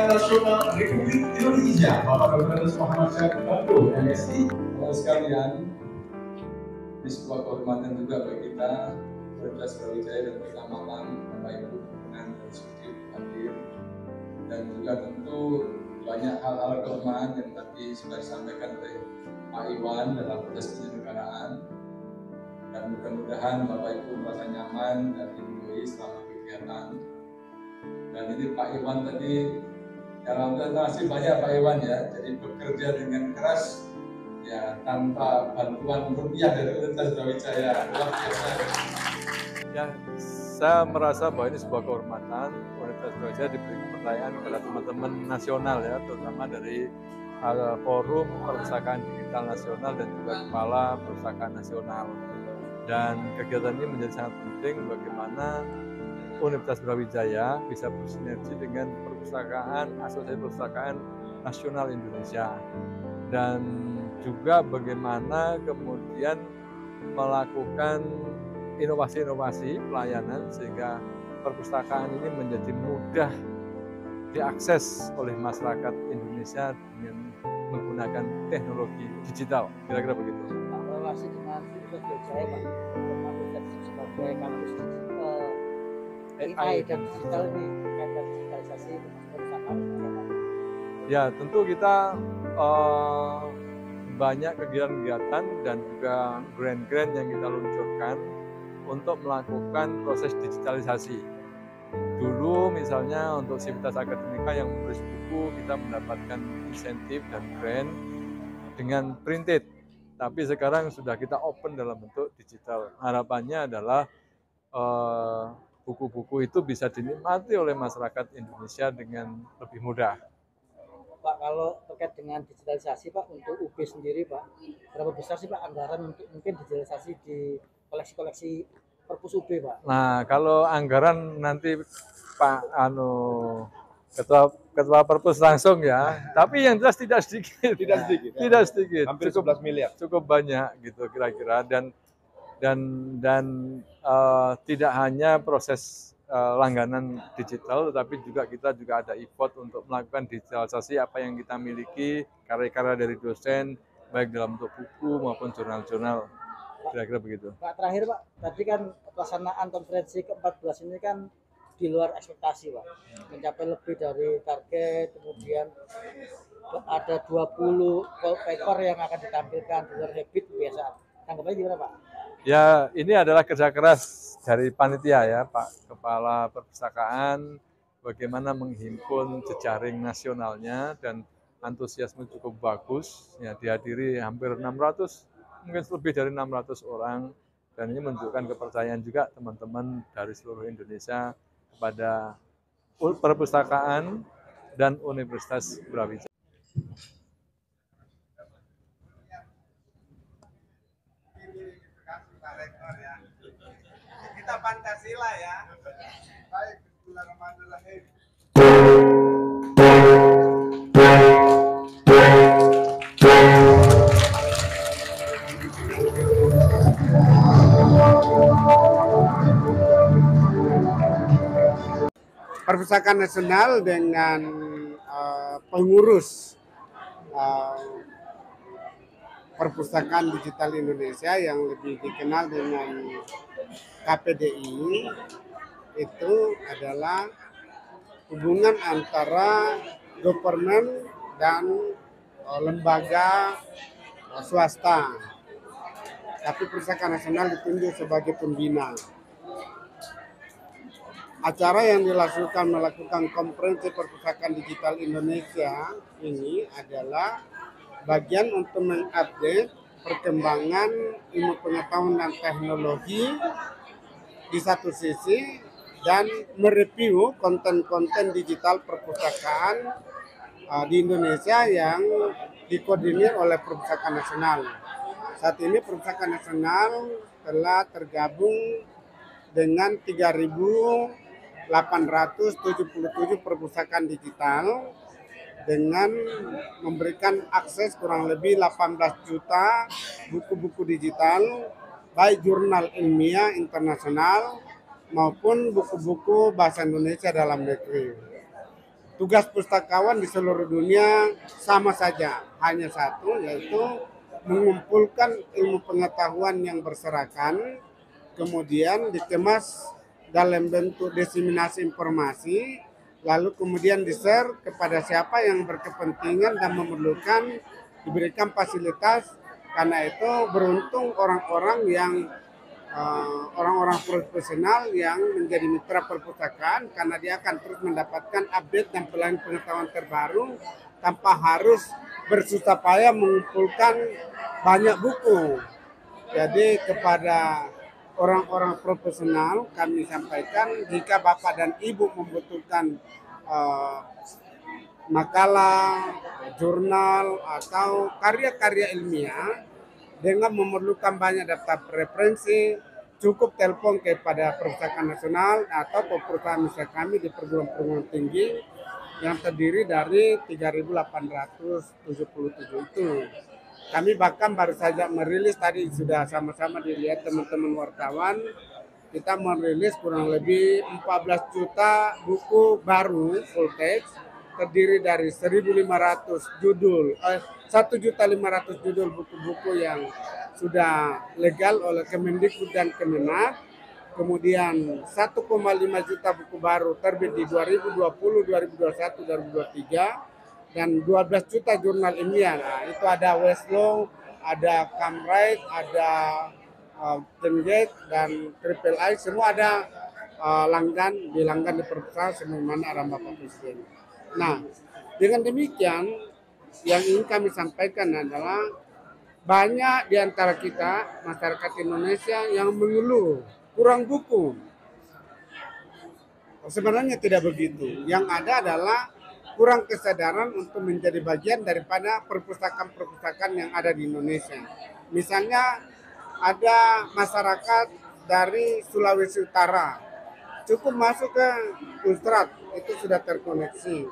Nasional Republik Indonesia, Bapak Dr. Muhammad Syarif Abdul, MSI. Teman sekalian, ini sebuah kehormatan juga bagi kita, Universitas Brawijaya dan Keamanan, Bapak Ibu pimpinan dan eksekutif hadir, dan juga tentu banyak hal-hal kelemahan yang tadi sudah disampaikan oleh Pak Iwan dalam proses penyelenggaraan. Dan mudah-mudahan Bapak Ibu merasa nyaman dan dilindungi selama kegiatan. Dan ini Pak Iwan tadi, terima kasih banyak Pak Iwan ya. Jadi bekerja dengan keras, ya tanpa bantuan rupiah dari Universitas Brawijaya, luar biasa. Ya, saya merasa bahwa ini sebuah kehormatan Universitas Brawijaya diberi kepercayaan kepada teman-teman nasional ya, terutama dari Forum Perpustakaan Digital Nasional dan juga Kepala Perpustakaan Nasional. Dan kegiatan ini menjadi sangat penting bagaimana Universitas Brawijaya bisa bersinergi dengan Asosiasi Perpustakaan Nasional Indonesia, dan juga bagaimana kemudian melakukan inovasi-inovasi pelayanan sehingga perpustakaan ini menjadi mudah diakses oleh masyarakat Indonesia dengan menggunakan teknologi digital, kira-kira begitu. Relasi dengan Universitas Brawijaya, Pak, sebagai kampus AI dan digital ini terkait dengan digitalisasi perpustakaan. Ya, tentu kita banyak kegiatan-kegiatan dan juga grant-grant yang kita luncurkan untuk melakukan proses digitalisasi. Dulu misalnya untuk Sivitas Akademika yang menulis buku, kita mendapatkan insentif dan grant dengan printed. Tapi sekarang sudah kita open dalam bentuk digital. Harapannya adalah buku-buku itu bisa dinikmati oleh masyarakat Indonesia dengan lebih mudah. Pak, kalau terkait dengan digitalisasi Pak, untuk UB sendiri Pak, berapa besar sih Pak anggaran untuk mungkin digitalisasi di koleksi-koleksi perpus UB Pak? Nah, kalau anggaran nanti Pak Ketua Perpus langsung ya, tapi yang jelas tidak sedikit. Tidak sedikit. Hampir cukup 11 miliar. Cukup banyak gitu kira-kira, dan tidak hanya proses langganan digital, tetapi kita juga ada effort untuk melakukan digitalisasi apa yang kita miliki, karya-karya dari dosen, baik dalam bentuk buku maupun jurnal-jurnal, kira-kira begitu. Pak, terakhir Pak, tadi kan pelaksanaan konferensi ke-14 ini kan di luar ekspektasi Pak, mencapai lebih dari target, kemudian ada 20 paper yang akan ditampilkan di luar habit kebiasaan. Tanggapannya gimana Pak? Ya, ini adalah kerja keras dari panitia ya, Pak Kepala Perpustakaan, bagaimana menghimpun jejaring nasionalnya, dan antusiasme cukup bagus, ya, dihadiri hampir 600, mungkin lebih dari 600 orang, dan ini menunjukkan kepercayaan juga teman-teman dari seluruh Indonesia kepada perpustakaan dan Universitas Brawijaya. Kita Pancasila ya. Baik, bismillahirrahmanirrahim. Perpustakaan Nasional dengan pengurus Perpustakaan Digital Indonesia yang lebih dikenal dengan KPDI itu adalah hubungan antara government dan lembaga swasta. Tapi Perpustakaan Nasional ditunjuk sebagai pembina. Acara yang melakukan konferensi perpustakaan digital Indonesia ini adalah bagian untuk mengupdate perkembangan ilmu pengetahuan dan teknologi di satu sisi dan mereview konten-konten digital perpustakaan di Indonesia yang dikoordinir oleh Perpustakaan Nasional. Saat ini Perpustakaan Nasional telah tergabung dengan 3.877 perpustakaan digital dengan memberikan akses kurang lebih 18 juta buku-buku digital, baik jurnal ilmiah internasional maupun buku-buku bahasa Indonesia dalam negeri. Tugas pustakawan di seluruh dunia sama saja, hanya satu, yaitu mengumpulkan ilmu pengetahuan yang berserakan, kemudian dikemas dalam bentuk diseminasi informasi, lalu kemudian di-share kepada siapa yang berkepentingan dan memerlukan, diberikan fasilitas. Karena itu beruntung orang-orang profesional yang menjadi mitra perpustakaan, karena dia akan terus mendapatkan update dan pelayanan pengetahuan terbaru tanpa harus bersusah payah mengumpulkan banyak buku. Jadi kepada orang-orang profesional kami sampaikan, jika Bapak dan Ibu membutuhkan makalah, jurnal, atau karya-karya ilmiah dengan memerlukan banyak daftar referensi, cukup telepon kepada Perpustakaan Nasional atau perusahaan mitra kami di perguruan-perguruan tinggi yang terdiri dari 3.877 itu. Kami bahkan baru saja merilis, tadi sudah sama-sama dilihat teman-teman wartawan, kita merilis kurang lebih 14 juta buku baru full text, terdiri dari 1.500 judul, 1.500 judul buku-buku yang sudah legal oleh Kemendikbud dan Kemenak, kemudian 1,5 juta buku baru terbit di 2020, 2021, 2023, dan 12 juta jurnal ilmiah. Nah, itu ada Westlaw, ada Camright, ada Tengget, dan Triple I, semua ada dilanggan di perpustakaan sebagaimana arahan Bapak Presiden. Nah, dengan demikian yang ingin kami sampaikan adalah banyak di antara kita, masyarakat Indonesia, yang mengeluh kurang buku. Sebenarnya tidak begitu. Yang ada adalah kurang kesadaran untuk menjadi bagian daripada perpustakaan-perpustakaan yang ada di Indonesia. Misalnya ada masyarakat dari Sulawesi Utara, cukup masuk ke Ultrat, itu sudah terkoneksi.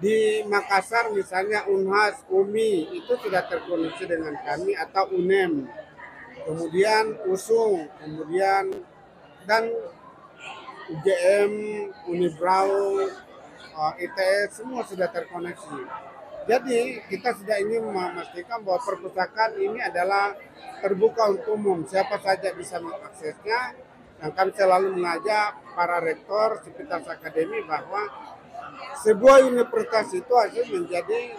Di Makassar misalnya Unhas, UMI, itu sudah terkoneksi dengan kami, atau UNEM. Kemudian USUM, kemudian dan UGM, Unibrau, ITS, semua sudah terkoneksi. Jadi kita sudah ingin memastikan bahwa perpustakaan ini adalah terbuka untuk umum, siapa saja bisa mengaksesnya. Dan kami selalu mengajak para rektor, Sivitas Akademi, bahwa sebuah universitas itu harus menjadi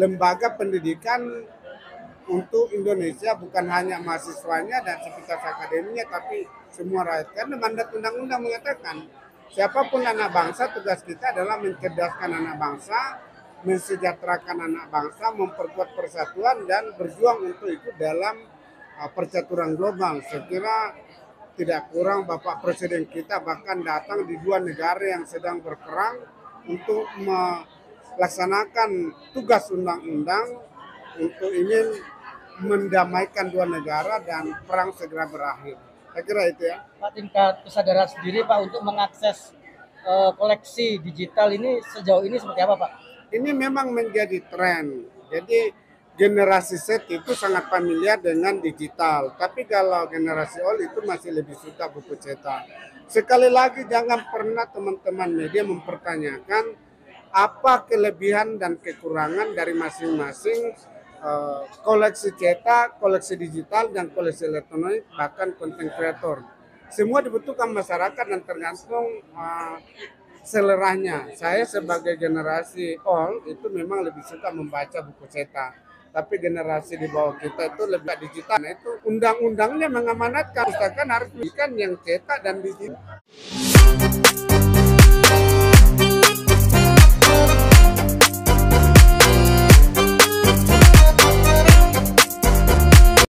lembaga pendidikan untuk Indonesia, bukan hanya mahasiswanya dan Sivitas Akademinya, tapi semua rakyat. Karena mandat undang-undang mengatakan siapapun anak bangsa, tugas kita adalah mencerdaskan anak bangsa, mensejahterakan anak bangsa, memperkuat persatuan, dan berjuang untuk ikut dalam percaturan global. Saya kira tidak kurang Bapak Presiden kita bahkan datang di 2 negara yang sedang berperang untuk melaksanakan tugas undang-undang untuk ingin mendamaikan 2 negara dan perang segera berakhir. Saya kira itu ya. Pak, tingkat kesadaran sendiri Pak untuk mengakses koleksi digital ini sejauh ini seperti apa Pak? Ini memang menjadi tren. Jadi generasi Z itu sangat familiar dengan digital. Tapi kalau generasi old itu masih lebih suka buku cetak. Sekali lagi jangan pernah teman-teman media mempertanyakan apa kelebihan dan kekurangan dari masing-masing koleksi cetak, koleksi digital, dan koleksi elektronik, bahkan konten kreator. semua dibutuhkan masyarakat dan tergantung seleranya. Saya sebagai generasi old itu memang lebih suka membaca buku cetak. Tapi generasi di bawah kita itu lebih digital. Nah, itu undang-undangnya mengamanatkan pustaka harus diberikan yang cetak dan digital.